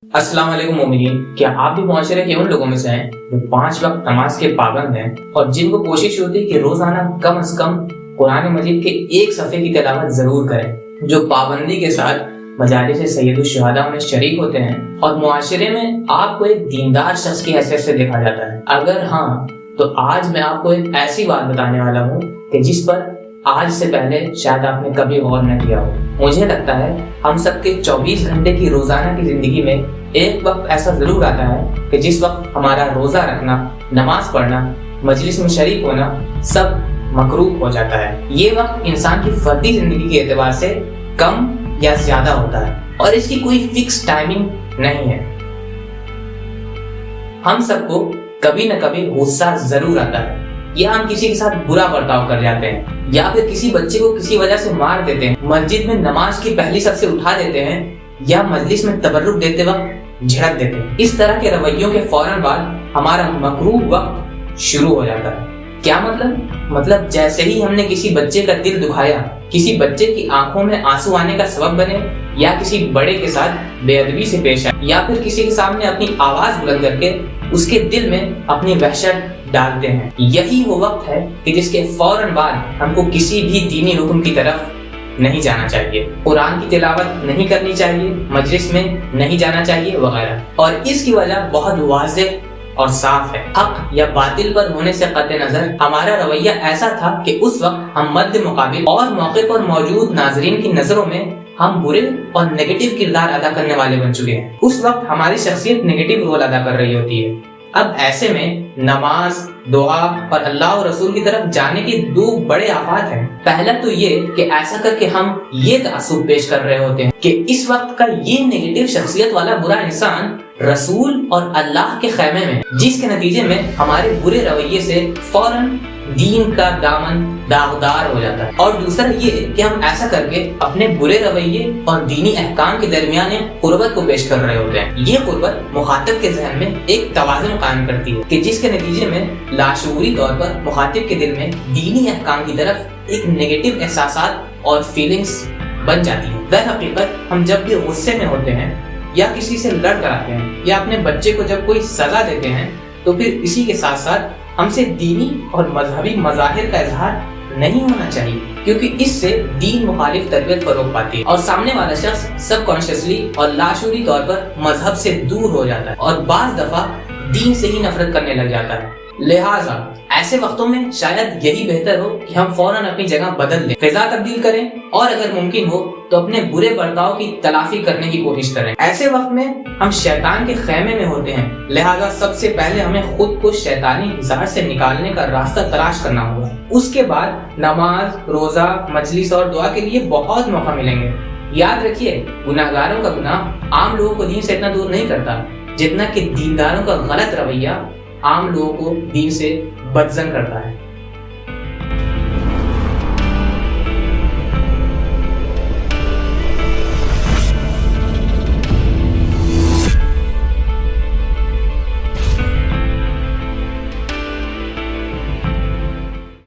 अस्सलाम वालेकुम मोमिनीन, क्या आप भी मुआशरे के उन लोगों में से हैं जो 5 वक्त नमाज के पाबंद हैं और जिनको कोशिश होती है कि रोजाना कम से कम कुरान मजीद के एक सफ़े की तिलावत जरूर करें, जो पाबंदी के साथ मजालिस सैयदुल शुहदा में शरीक होते हैं और मुआशरे में आपको एक दीनदार शख्स की हैसियत से देखा जाता है? अगर हाँ, तो आज मैं आपको एक ऐसी बात बताने वाला हूँ कि जिस पर आज से पहले शायद आपने कभी गौर न किया हो। मुझे लगता है हम सबके 24 घंटे की रोजाना की जिंदगी में एक वक्त ऐसा जरूर आता है कि जिस वक्त हमारा रोजा रखना, नमाज पढ़ना, मजलिस में शरीक होना सब मकरूह हो जाता है। ये वक्त इंसान की फर्दी जिंदगी के एतबार से कम या ज्यादा होता है और इसकी कोई फिक्स टाइमिंग नहीं है। हम सबको कभी न कभी गुस्सा जरूर आता है, या हम किसी के साथ बुरा बर्ताव कर जाते हैं, या फिर किसी बच्चे को किसी वजह से मार देते हैं, मस्जिद में नमाज की पहली सफ से उठा देते हैं, या मजलिस में तबर्रुक देते वक्त झड़क देते हैं। इस तरह के रवैयों के फौरन बाद हमारा मकरूह वक्त शुरू हो जाता है। क्या मतलब जैसे ही हमने किसी बच्चे का दिल दुखाया, किसी बच्चे की आंखों में आंसू आने का सबब बने, या किसी बड़े के साथ बेअदबी से पेश आए, या फिर किसी के सामने अपनी आवाज बुलंद करके उसके दिल में अपनी वहशत डालते हैं, यही वो वक्त है कि जिसके फौरन बाद हमको किसी भी दीनी हुक्म की तरफ नहीं जाना चाहिए, कुरान की तिलावत नहीं करनी चाहिए, मजलिस में नहीं जाना चाहिए वगैरह। और इसकी वजह बहुत वाज़ेह और साफ है। हक या बातिल पर होने से कतई नजर हमारा रवैया ऐसा था कि उस वक्त हम मद्द मुकाबिल और मौके पर मौजूद नाजरीन की नजरों में हम बुरे और नेगेटिव किरदार अदा करने वाले बन चुके हैं। उस वक्त हमारी शख्सियत नेगेटिव रोल अदा कर रही होती है। अब ऐसे में नमाज, दुआ और अल्लाह और रसूल की तरफ जाने के दो बड़े आफात हैं। पहला तो ये कि ऐसा करके हम ये तासुब पेश कर रहे होते हैं कि इस वक्त का ये नेगेटिव शख्सियत वाला बुरा इंसान रसूल और अल्लाह के खैमे में, जिसके नतीजे में हमारे बुरे रवैये से फौरन दीन का दामन दागदार हो जाता है। और दूसरा ये कि हम ऐसा करके अपने बुरे रवैये और दीनी अहकाम के दरमियान कुर्बत को पेश कर रहे होते हैं। ये कुर्बत मुखातिब के ज़हन में एक तवाज़ुन कायम करती है कि जिसके नतीजे में लाशऊरी तौर पर मुखातिब के दिल में दीनी अहकाम की तरफ एक नेगेटिव एहसासात और फीलिंग्स बन जाती है। दर हकीकत हम जब भी गुस्से में होते हैं, या किसी से लड़ कर आते हैं, या अपने बच्चे को जब कोई सजा देते हैं, तो फिर इसी के साथ साथ हमसे दीनी और मजहबी मज़ाहिर का इजहार नहीं होना चाहिए, क्योंकि इससे दीन मुखालिफ तरबियत को रोक पाती है और सामने वाला शख्स सबकॉन्शियसली और लाशूरी तौर पर मजहब से दूर हो जाता है और बाज़ दफा दीन से ही नफरत करने लग जाता है। लिहाजा ऐसे वक्तों में शायद यही बेहतर हो कि हम फौरन अपनी जगह बदल लें, फिजा तब्दील करें और अगर मुमकिन हो तो अपने बुरे बर्ताव की तलाफी करने की कोशिश करें। ऐसे वक्त में हम शैतान के खैमे में होते हैं, लिहाजा सबसे पहले हमें खुद को शैतानी हिसार से निकालने का रास्ता तलाश करना होगा। उसके बाद नमाज, रोजा, मजलिस और दुआ के लिए बहुत मौका मिलेंगे। याद रखिए, गुनाहगारों का गुनाह आम लोगों को दीन से इतना दूर नहीं करता जितना कि दीनदारों का गलत रवैया आम लोगों को दीन से बदजन करता है।